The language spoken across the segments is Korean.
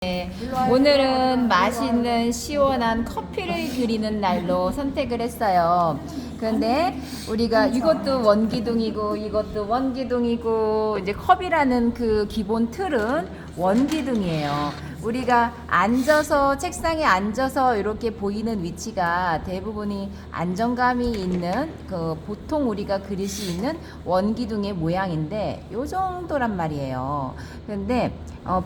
네, 오늘은 맛있는 시원한 커피를 그리는 날로 선택을 했어요. 그런데 우리가 이것도 원기둥이고 이것도 원기둥이고 이제 컵이라는 그 기본 틀은 원기둥이에요. 우리가 앉아서 책상에 앉아서 이렇게 보이는 위치가 대부분이 안정감이 있는 그 보통 우리가 그릴 수 있는 원기둥의 모양인데 요 정도란 말이에요. 근데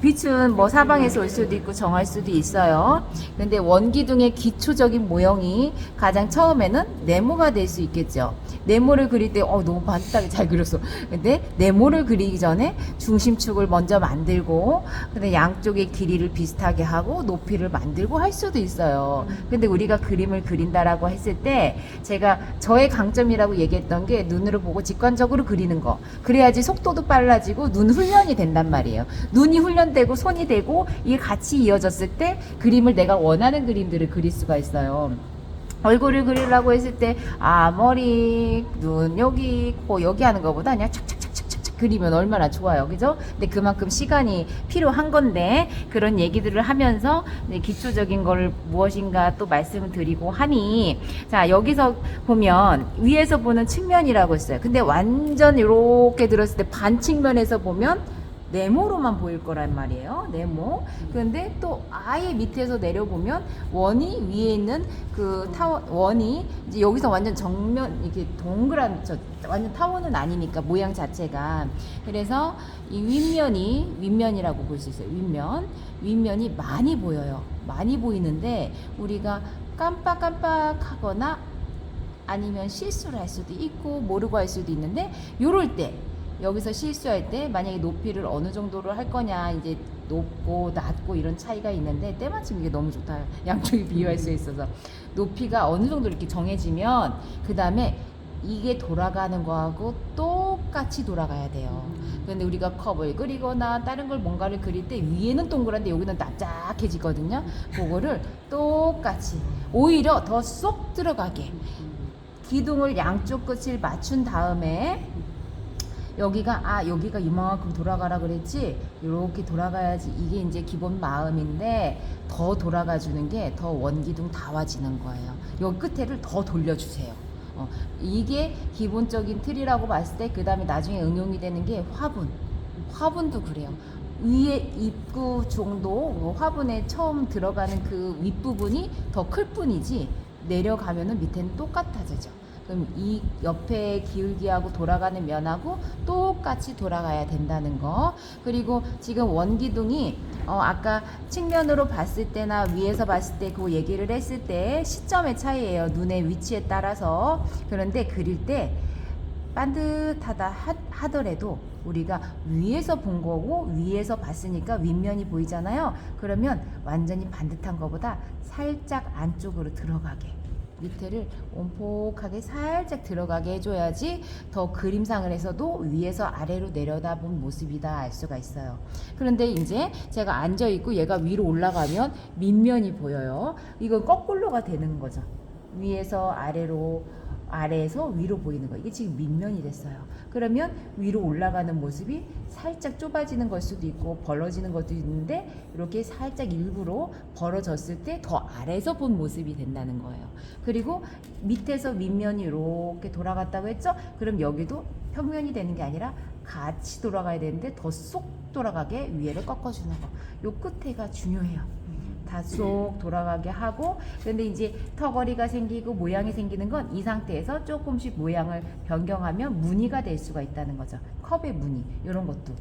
빛은 뭐 사방에서 올 수도 있고 정할 수도 있어요. 근데 원기둥의 기초적인 모형이 가장 처음에는 네모가 될 수 있겠죠. 네모를 그릴 때 너무 반듯하게 잘 그렸어. 근데 네모를 그리기 전에 중심축을 먼저 만들고 근데 양쪽의 길이를 비슷하게 하고 높이를 만들고 할 수도 있어요. 근데 우리가 그림을 그린다라고 했을 때 제가 저의 강점이라고 얘기했던 게 눈으로 보고 직관적으로 그리는 거. 그래야지 속도도 빨라지고 눈 훈련이 된단 말이에요. 눈이 훈련되고 손이 되고 이게 같이 이어졌을 때 그림을 내가 원하는 그림들을 그릴 수가 있어요. 얼굴을 그리려고 했을 때 머리, 눈 여기, 코 여기 하는 것보다 그냥 착착착착착 그리면 얼마나 좋아요. 그죠? 근데 그만큼 시간이 필요한 건데 그런 얘기들을 하면서 기초적인 걸 무엇인가 또 말씀을 드리고 하니 자 여기서 보면 위에서 보는 측면이라고 했어요. 근데 완전 이렇게 들었을 때 반 측면에서 보면 네모로만 보일 거란 말이에요. 네모. 그런데 또 아예 밑에서 내려보면 원이 위에 있는 그 타원 원이 이제 여기서 완전 정면 이렇게 동그란 완전 타원은 아니니까 모양 자체가 그래서 이 윗면이라고 볼 수 있어요. 윗면이 많이 보여요. 많이 보이는데 우리가 깜빡깜빡하거나 아니면 실수를 할 수도 있고 모르고 할 수도 있는데 요럴 때 여기서 실수할 때 만약에 높이를 어느 정도로 할 거냐 이제 높고 낮고 이런 차이가 있는데 때마침 이게 너무 좋다. 양쪽이 비교할 수 있어서 높이가 어느 정도 이렇게 정해지면 그 다음에 이게 돌아가는 거하고 똑같이 돌아가야 돼요. 그런데 우리가 컵을 그리거나 다른 걸 뭔가를 그릴 때 위에는 동그란데 여기는 납작해지거든요. 그거를 똑같이 오히려 더 쏙 들어가게 기둥을 양쪽 끝을 맞춘 다음에 여기가 여기가 이만큼 돌아가라 그랬지 이렇게 돌아가야지 이게 이제 기본 마음인데 더 돌아가 주는 게 더 원기둥 다와지는 거예요. 요 끝에를 더 돌려주세요. 이게 기본적인 틀이라고 봤을 때 그 다음에 나중에 응용이 되는 게 화분도 그래요. 위에 입구 정도 화분에 처음 들어가는 그 윗부분이 더 클 뿐이지 내려가면은 밑에는 똑같아지죠. 그럼 이 옆에 기울기하고 돌아가는 면하고 똑같이 돌아가야 된다는 거. 그리고 지금 원기둥이 아까 측면으로 봤을 때나 위에서 봤을 때 그 얘기를 했을 때 시점의 차이예요. 눈의 위치에 따라서. 그런데 그릴 때 반듯하다 하더라도 우리가 위에서 본 거고 위에서 봤으니까 윗면이 보이잖아요. 그러면 완전히 반듯한 것보다 살짝 안쪽으로 들어가게 밑에를 온폭하게 살짝 들어가게 해줘야지 더 그림상을 해서도 위에서 아래로 내려다본 모습이다 알 수가 있어요. 그런데 이제 제가 앉아있고 얘가 위로 올라가면 밑면이 보여요. 이건 거꾸로가 되는 거죠. 위에서 아래로 아래에서 위로 보이는 거 이게 지금 밑면이 됐어요. 그러면 위로 올라가는 모습이 살짝 좁아지는 걸 수도 있고 벌어지는 것도 있는데 이렇게 살짝 일부러 벌어졌을 때 더 아래에서 본 모습이 된다는 거예요. 그리고 밑에서 밑면이 이렇게 돌아갔다고 했죠? 그럼 여기도 평면이 되는 게 아니라 같이 돌아가야 되는데 더 쏙 돌아가게 위에를 꺾어주는 거. 요 끝에가 중요해요. 다 쏙 돌아가게 하고 그런데 이제 턱걸이가 생기고 모양이 생기는 건 이 상태에서 조금씩 모양을 변경하면 무늬가 될 수가 있다는 거죠. 컵의 무늬 이런 것도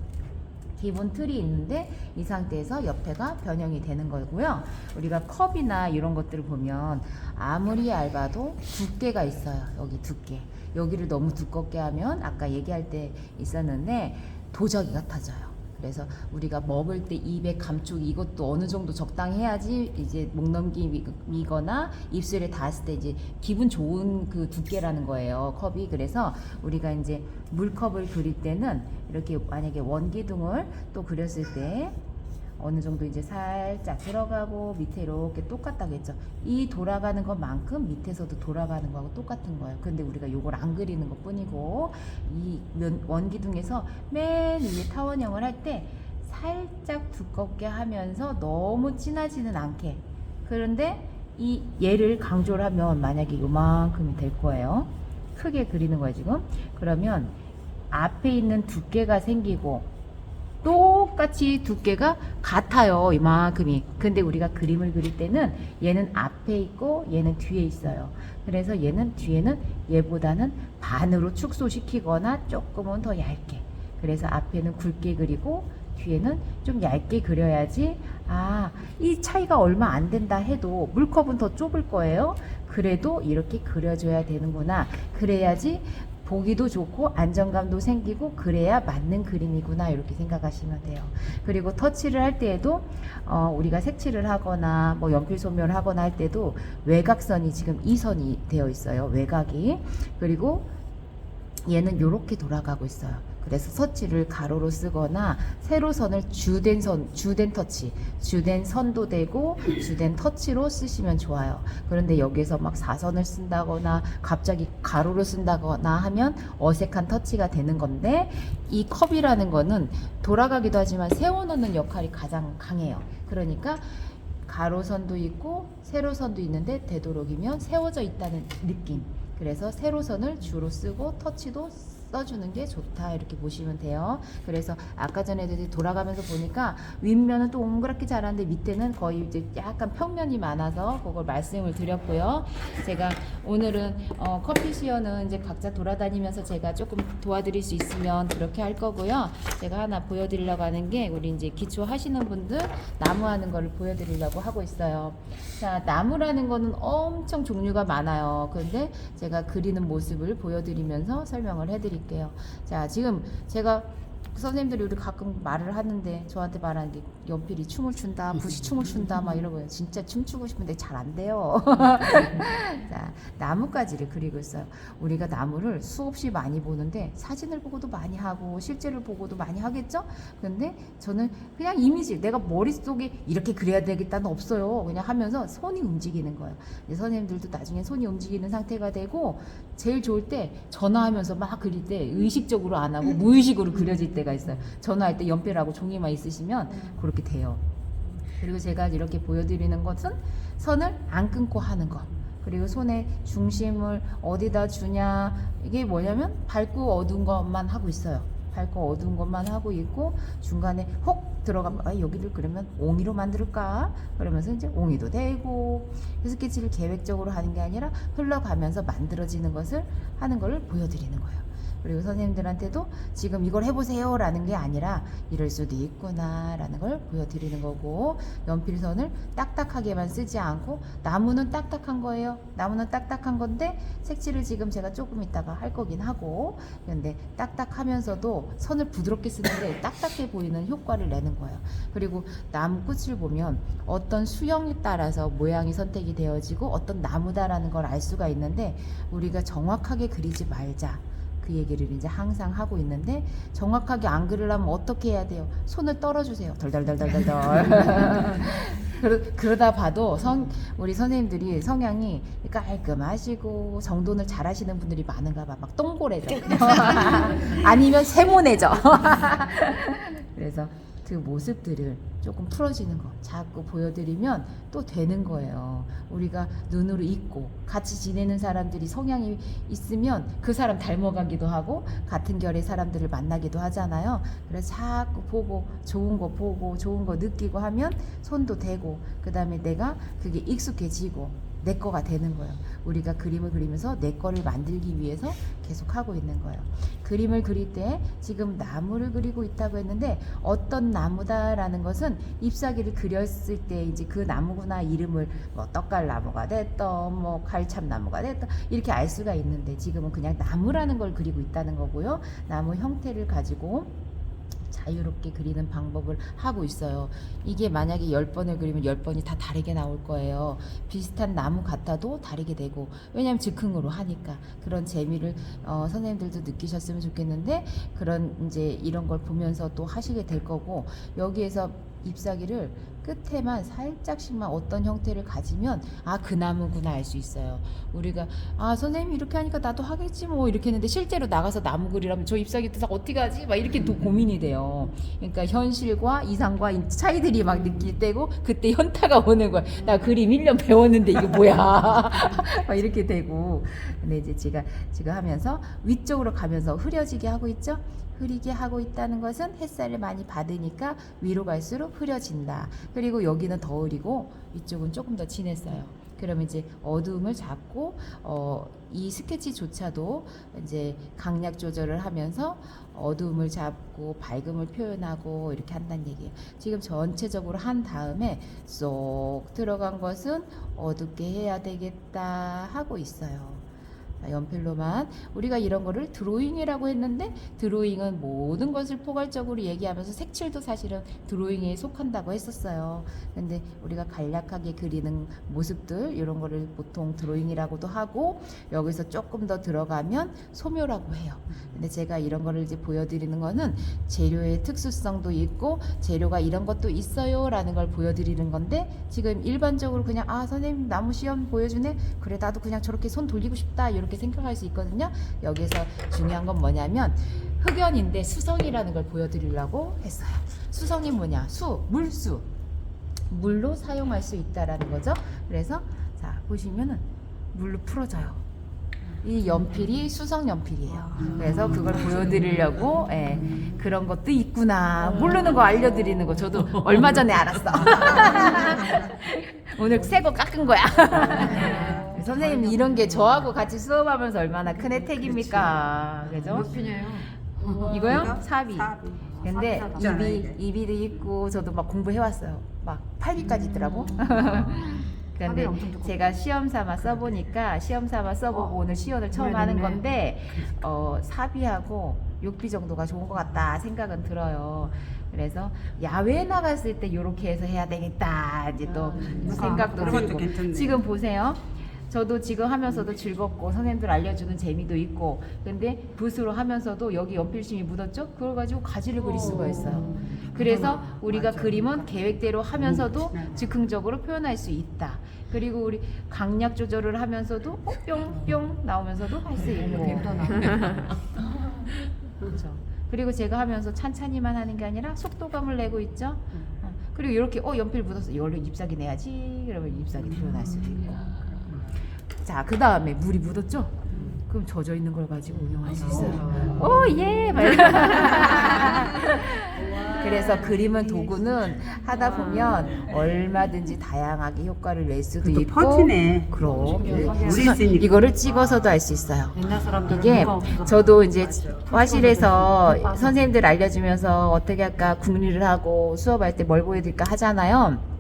기본 틀이 있는데 이 상태에서 옆에가 변형이 되는 거고요. 우리가 컵이나 이런 것들을 보면 아무리 얇아도 두께가 있어요. 여기 두께 여기를 너무 두껍게 하면 아까 얘기할 때 있었는데 도자기 같아져요. 그래서 우리가 먹을 때 입에 감촉 이것도 어느 정도 적당히 해야지 이제 목 넘김이거나 입술에 닿았을 때 이제 기분 좋은 그 두께라는 거예요. 컵이. 그래서 우리가 이제 물컵을 그릴 때는 이렇게 만약에 원기둥을 또 그렸을 때 어느 정도 이제 살짝 들어가고 밑에 이렇게 똑같다고 했죠. 이 돌아가는 것만큼 밑에서도 돌아가는 거하고 똑같은 거예요. 근데 우리가 요걸 안 그리는 것 뿐이고 이 원기둥에서 맨 위에 타원형을 할 때 살짝 두껍게 하면서 너무 진하지는 않게. 그런데 이 얘를 강조를 하면 만약에 요만큼이 될 거예요. 크게 그리는 거예요 지금. 그러면 앞에 있는 두께가 생기고 똑같이 두께가 같아요 이만큼이. 근데 우리가 그림을 그릴 때는 얘는 앞에 있고 얘는 뒤에 있어요. 그래서 얘는 뒤에는 얘보다는 반으로 축소시키거나 조금은 더 얇게. 그래서 앞에는 굵게 그리고 뒤에는 좀 얇게 그려야지. 아, 이 차이가 얼마 안 된다 해도 물컵은 더 좁을 거예요. 그래도 이렇게 그려줘야 되는구나. 그래야지 보기도 좋고 안정감도 생기고 그래야 맞는 그림이구나 이렇게 생각하시면 돼요. 그리고 터치를 할 때에도 우리가 색칠을 하거나 뭐 연필 소묘를 하거나 할 때도 외곽선이 지금 이 선이 되어 있어요. 외곽이. 그리고 얘는 이렇게 돌아가고 있어요. 그래서 서치를 가로로 쓰거나 세로선을 주된 터치, 주된 선도 되고 주된 터치로 쓰시면 좋아요. 그런데 여기에서 막 사선을 쓴다거나 갑자기 가로로 쓴다거나 하면 어색한 터치가 되는 건데, 이 컵이라는 거는 돌아가기도 하지만 세워놓는 역할이 가장 강해요. 그러니까 가로선도 있고 세로선도 있는데 되도록이면 세워져 있다는 느낌. 그래서 세로선을 주로 쓰고 터치도 써주는 게 좋다 이렇게 보시면 돼요. 그래서 아까 전에 돌아가면서 보니까 윗면은 또 동그랗게 자랐는데 밑에는 거의 이제 약간 평면이 많아서 그걸 말씀을 드렸고요. 제가 오늘은 커피 시연은 이제 각자 돌아다니면서 제가 조금 도와드릴 수 있으면 그렇게 할 거고요. 제가 하나 보여드리려고 하는 게 우리 이제 기초 하시는 분들 나무 하는 거를 보여드리려고 하고 있어요. 자, 나무라는 거는 엄청 종류가 많아요. 그런데 제가 그리는 모습을 보여드리면서 설명을 해드릴게요. 자, 지금 제가 선생님들이 우리 가끔 말을 하는데 저한테 말하는 게 연필이 춤을 춘다, 붓이 춤을 춘다 막 이러고요. 진짜 춤추고 싶은데 잘 안 돼요. 자, 나뭇가지를 그리고 있어요. 우리가 나무를 수없이 많이 보는데 사진을 보고도 많이 하고 실제를 보고도 많이 하겠죠? 근데 저는 그냥 이미지, 내가 머릿속에 이렇게 그려야 되겠다는 없어요. 그냥 하면서 손이 움직이는 거예요. 선생님들도 나중에 손이 움직이는 상태가 되고 제일 좋을 때 전화하면서 막 그릴 때 의식적으로 안 하고 무의식으로 그려질 때가 있어요. 전화할 때 연필하고 종이만 있으시면 그렇게 돼요. 그리고 제가 이렇게 보여드리는 것은 선을 안 끊고 하는 거. 그리고 손의 중심을 어디다 주냐, 이게 뭐냐면 밝고 어두운 것만 하고 있어요. 밝고 어두운 것만 하고 있고 중간에 혹 들어가면 여기를 그러면 옹이로 만들까? 그러면서 이제 옹이도 되고, 스케치를 계획적으로 하는 게 아니라 흘러가면서 만들어지는 것을 하는 걸 보여드리는 거예요. 그리고 선생님들한테도 지금 이걸 해보세요 라는 게 아니라 이럴 수도 있구나 라는 걸 보여드리는 거고, 연필선을 딱딱하게만 쓰지 않고, 나무는 딱딱한 거예요. 나무는 딱딱한 건데 색칠을 지금 제가 조금 있다가 할 거긴 하고, 근데 딱딱하면서도 선을 부드럽게 쓰는데 딱딱해 보이는 효과를 내는 거예요. 그리고 나무 끝을 보면 어떤 수형에 따라서 모양이 선택이 되어지고 어떤 나무다라는 걸 알 수가 있는데, 우리가 정확하게 그리지 말자 그 얘기를 이제 항상 하고 있는데, 정확하게 안 그리려면 어떻게 해야 돼요? 손을 떨어주세요. 덜덜덜덜덜. 그러다 봐도 우리 선생님들이 성향이 깔끔하시고 정돈을 잘 하시는 분들이 많은가 봐. 막 똥고래죠. 아니면 세모내죠. 그래서 그 모습들을 조금 풀어지는 거 자꾸 보여드리면 또 되는 거예요. 우리가 눈으로 있고 같이 지내는 사람들이 성향이 있으면 그 사람 닮아가기도 하고 같은 결의 사람들을 만나기도 하잖아요. 그래서 자꾸 보고 좋은 거 보고 좋은 거 느끼고 하면 손도 대고, 그 다음에 내가 그게 익숙해지고 내 거가 되는 거예요. 우리가 그림을 그리면서 내 거를 만들기 위해서 계속 하고 있는 거예요. 그림을 그릴 때 지금 나무를 그리고 있다고 했는데, 어떤 나무다라는 것은 잎사귀를 그렸을 때 이제 그 나무구나 이름을 뭐 떡갈나무가 됐던 뭐 갈참나무가 됐던 이렇게 알 수가 있는데, 지금은 그냥 나무라는 걸 그리고 있다는 거고요. 나무 형태를 가지고 자유롭게 그리는 방법을 하고 있어요. 이게 만약에 10번을 그리면 10번이 다 다르게 나올 거예요. 비슷한 나무 같아도 다르게 되고, 왜냐하면 즉흥으로 하니까. 그런 재미를 선생님들도 느끼셨으면 좋겠는데, 그런 이제 이런 걸 보면서 또 하시게 될 거고, 여기에서 잎사귀를 끝에만 살짝씩만 어떤 형태를 가지면 아, 그 나무구나 알 수 있어요. 우리가 아, 선생님이 이렇게 하니까 나도 하겠지 뭐 이렇게 했는데 실제로 나가서 나무 그리라면 저 잎사귀 딱 어떻게 하지? 막 이렇게 또 고민이 돼요. 그러니까 현실과 이상과 차이들이 막 느낄 때고 그때 현타가 오는 거야. 나 그림 1년 배웠는데 이게 뭐야? 막 이렇게 되고. 근데 이제 제가 지금 하면서 위쪽으로 가면서 흐려지게 하고 있죠? 흐리게 하고 있다는 것은 햇살을 많이 받으니까 위로 갈수록 흐려진다. 그리고 여기는 더 흐리고 이쪽은 조금 더 진했어요. 그러면 이제 어두움을 잡고 이 스케치조차도 이제 강약 조절을 하면서 어두움을 잡고 밝음을 표현하고 이렇게 한다는 얘기예요. 지금 전체적으로 한 다음에 쏙 들어간 것은 어둡게 해야 되겠다 하고 있어요. 연필로만. 우리가 이런 거를 드로잉이라고 했는데 드로잉은 모든 것을 포괄적으로 얘기하면서 색칠도 사실은 드로잉에 속한다고 했었어요. 근데 우리가 간략하게 그리는 모습들 이런 거를 보통 드로잉이라고도 하고 여기서 조금 더 들어가면 소묘라고 해요. 근데 제가 이런 거를 이제 보여드리는 거는 재료의 특수성도 있고 재료가 이런 것도 있어요 라는 걸 보여드리는 건데 지금 일반적으로 그냥 아, 선생님 나무 시험 보여주네, 그래 나도 그냥 저렇게 손 돌리고 싶다 이렇게 생각할 수 있거든요. 여기서 중요한 건 뭐냐면 흑연인데 수성이라는 걸 보여드리려고 했어요. 수성이 뭐냐? 물수. 물로 사용할 수 있다라는 거죠. 그래서 자 보시면은 물로 풀어져요. 이 연필이 수성 연필이에요. 그래서 그걸 보여드리려고 그런 것도 있구나. 모르는 거 알려드리는 거 저도 얼마 전에 알았어. 오늘 새 거 깎은 거야. 선생님 이런 게 저하고 같이 수업하면서 얼마나 큰 혜택입니까? 그죠? 몇 편이에요? 이거요? 사비. 근데 사비 이비도 있고 저도 막 공부해왔어요. 막 8비까지 있더라고. 근데 제가 시험 삼아 써보니까 시험 삼아 써보고 오늘 시연을 처음 하는 건데 사비하고 6비 정도가 좋은 것 같다 생각은 들어요. 그래서 야외에 나갔을 때 이렇게 해서 해야 되겠다 이제 또 생각도 들고. 지금 보세요. 저도 지금 하면서도 즐겁고 선생님들 알려주는 재미도 있고 근데 붓으로 하면서도 여기 연필심이 묻었죠? 그걸 가지고 가지를 그릴 수가 있어요. 그래서 우리가 그림은 계획대로 하면서도 즉흥적으로 표현할 수 있다. 그리고 우리 강약 조절을 하면서도 뿅뿅 나오면서도 할 수 있고. 그렇죠. 그리고 제가 하면서 찬찬히만 하는 게 아니라 속도감을 내고 있죠. 그리고 이렇게 연필 묻었어. 이걸로 잎사귀 내야지. 그러면 잎사귀 표현할 수도 있고. 자, 그 다음에 물이 묻었죠? 그럼 젖어 있는 걸 가지고 응용할 수 있어요. 오, 예! 그래서 그림은 도구는 하다 보면 얼마든지 다양하게 효과를 낼 수도 있고. 퍼지네. 그럼. 있으니까. 이거를 찍어서도 할 수 있어요. 이게 저도 이제 화실에서 선생님들 알려주면서 어떻게 할까 궁리를 하고 수업할 때 뭘 보여드릴까 하잖아요.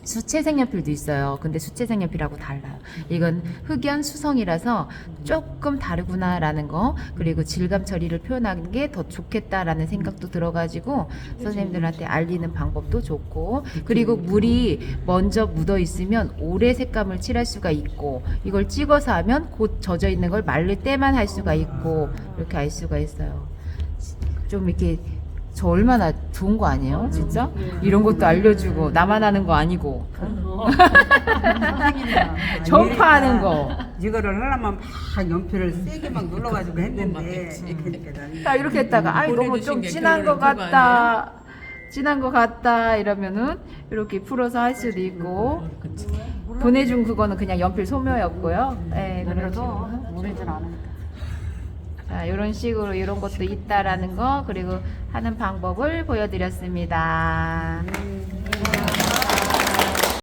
수채 색연필도 있어요. 근데 수채 색연필하고 달라요. 이건 흑연 수성이라서 조금 다르구나라는 거, 그리고 질감 처리를 표현하는 게 더 좋겠다라는 생각도 들어가지고 선생님들한테 알리는 방법도 좋고, 그리고 물이 먼저 묻어 있으면 오래 색감을 칠할 수가 있고, 이걸 찍어서 하면 곧 젖어 있는 걸 말릴 때만 할 수가 있고, 이렇게 알 수가 있어요. 좀 이렇게 저 얼마나 좋은 거 아니에요? 진짜? 이런 것도 알려주고 나만 하는 거 아니고 전파하는 거. 이거를 하려면 막 연필을 세게 막 눌러가지고 했는데 자, 이렇게 했다가 아이 너무 좀 진한 거 같다, 진한 거 같다 이러면은 이렇게 풀어서 할 수도 있고. 보내준 그거는 그냥 연필 소묘였고요. 네, 그래서 모르진 않으니까. 자, 이런 식으로 이런 것도 있다라는 거, 그리고 하는 방법을 보여드렸습니다.